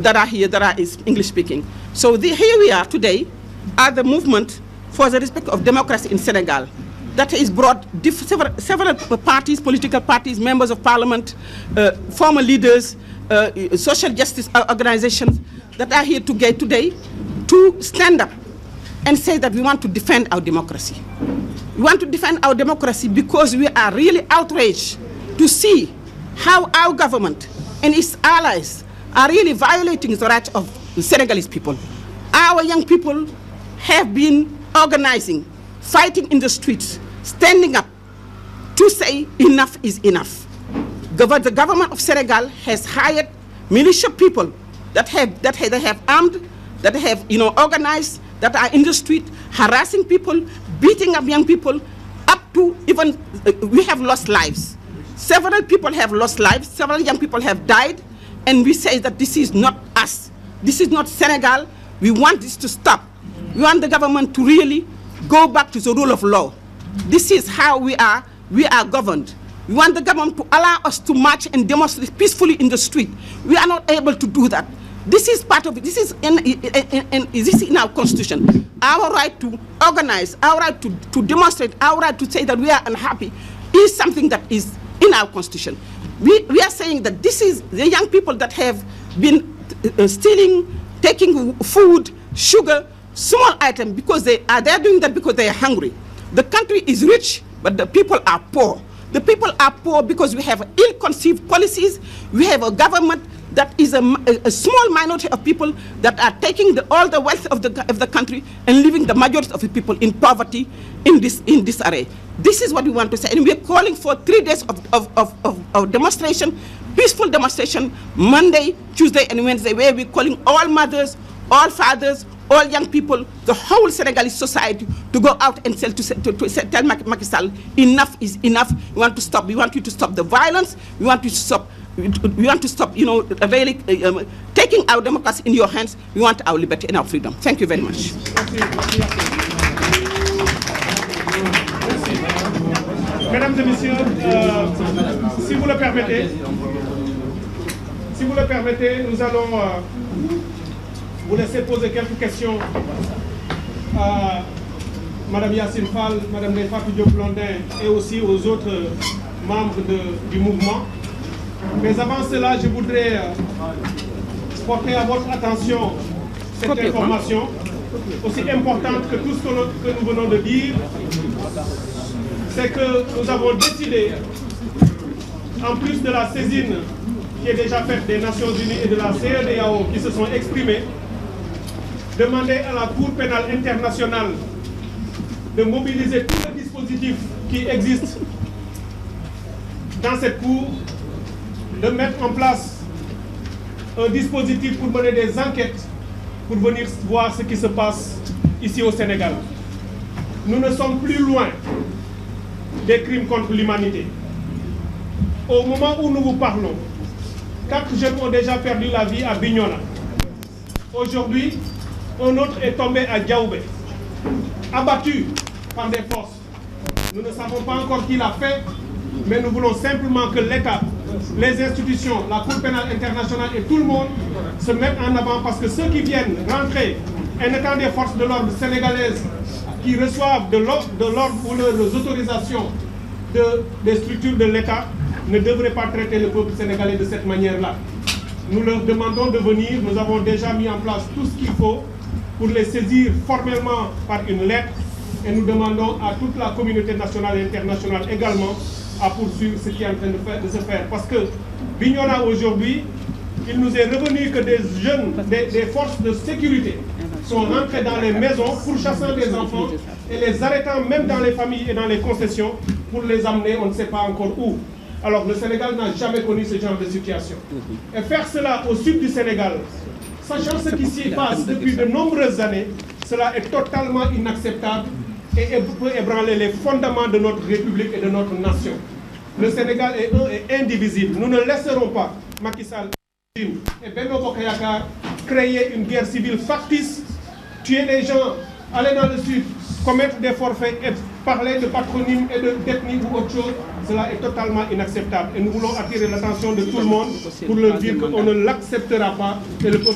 that are here that are English speaking. So here we are today at the movement for the respect of democracy in Senegal that has brought several parties, political parties, members of parliament, former leaders, social justice organizations that are here today to stand up and say that we want to defend our democracy. We want to defend our democracy because we are really outraged to see how our government and its allies are really violating the rights of the Senegalese people. Our young people have been organizing, fighting in the streets, standing up to say enough is enough. The government of Senegal has hired militia people that have armed, that have organized, that are in the street, harassing people, beating up young people, up to even, we have lost lives. Several people have lost lives, several young people have died, and we say that this is not us. This is not Senegal. We want this to stop. We want the government to really go back to the rule of law. This is how we are governed. We want the government to allow us to march and demonstrate peacefully in the street. We are not able to do that. This is part of it. This is in our constitution. Our right to organize, our right to demonstrate, our right to say that we are unhappy is something that is in our constitution. We are saying that this is the young people that have been stealing, taking food, sugar, small items, because they're doing that because they are hungry. The country is rich, but the people are poor. The people are poor because we have ill-conceived policies. We have a government that is a small minority of people that are taking all the wealth of the country and leaving the majority of the people in poverty in this array. This is what we want to say, and we are calling for 3 days of demonstration, peaceful demonstration, Monday, Tuesday, and Wednesday, where we're calling all mothers, all fathers, all young people, the whole Senegalese society to go out and tell Macky Sall, enough is enough. We want to stop. We want you to stop the violence. We want you to stop. We want to stop, really taking our democracy in your hands. We want our liberty and our freedom. Thank you very much. Mesdames et messieurs, si vous le permettez, nous allons vous laisser poser quelques questions à Madame Yacine Fall, Madame Fatou Diop-Blondin et aussi aux autres membres du mouvement. Mais avant cela, je voudrais porter à votre attention cette information aussi importante que tout ce que nous venons de dire. C'est que nous avons décidé, en plus de la saisine qui est déjà faite des Nations Unies et de la CEDEAO qui se sont exprimés, demander à la Cour pénale internationale de mobiliser tous les dispositifs qui existent dans cette Cour, de mettre en place un dispositif pour mener des enquêtes, pour venir voir ce qui se passe ici au Sénégal. Nous ne sommes plus loin des crimes contre l'humanité. Au moment où nous vous parlons, 4 jeunes ont déjà perdu la vie à Bignona. Aujourd'hui, un autre est tombé à Diaoubé, abattu par des forces. Nous ne savons pas encore qui l'a fait, mais nous voulons simplement que l'État, les institutions, la Cour pénale internationale et tout le monde se mettent en avant, parce que ceux qui viennent rentrer en étant des forces de l'ordre sénégalaises qui reçoivent de l'ordre ou leurs autorisations des structures de l'État ne devraient pas traiter le peuple sénégalais de cette manière-là. Nous leur demandons de venir. Nous avons déjà mis en place tout ce qu'il faut pour les saisir formellement par une lettre, et nous demandons à toute la communauté nationale et internationale également à poursuivre ce qui est en train de se faire. Parce que Bignona aujourd'hui, il nous est revenu que des jeunes, des forces de sécurité sont rentrés dans les maisons pour chasser des enfants et les arrêtant même dans les familles et dans les concessions pour les amener on ne sait pas encore où. Alors le Sénégal n'a jamais connu ce genre de situation. Et faire cela au sud du Sénégal, sachant ce qui s'y passe depuis de nombreuses années, cela est totalement inacceptable et peut ébranler les fondements de notre République et de notre nation. Le Sénégal est un et indivisible. Nous ne laisserons pas Macky Sall et Benno Bokk Yakaar créer une guerre civile factice, tuer les gens, aller dans le sud, commettre des forfaits et parler de patronyme et d'ethnie ou autre chose. Cela est totalement inacceptable et nous voulons attirer l'attention de tout le monde pour leur dire qu'on ne l'acceptera pas et le peuple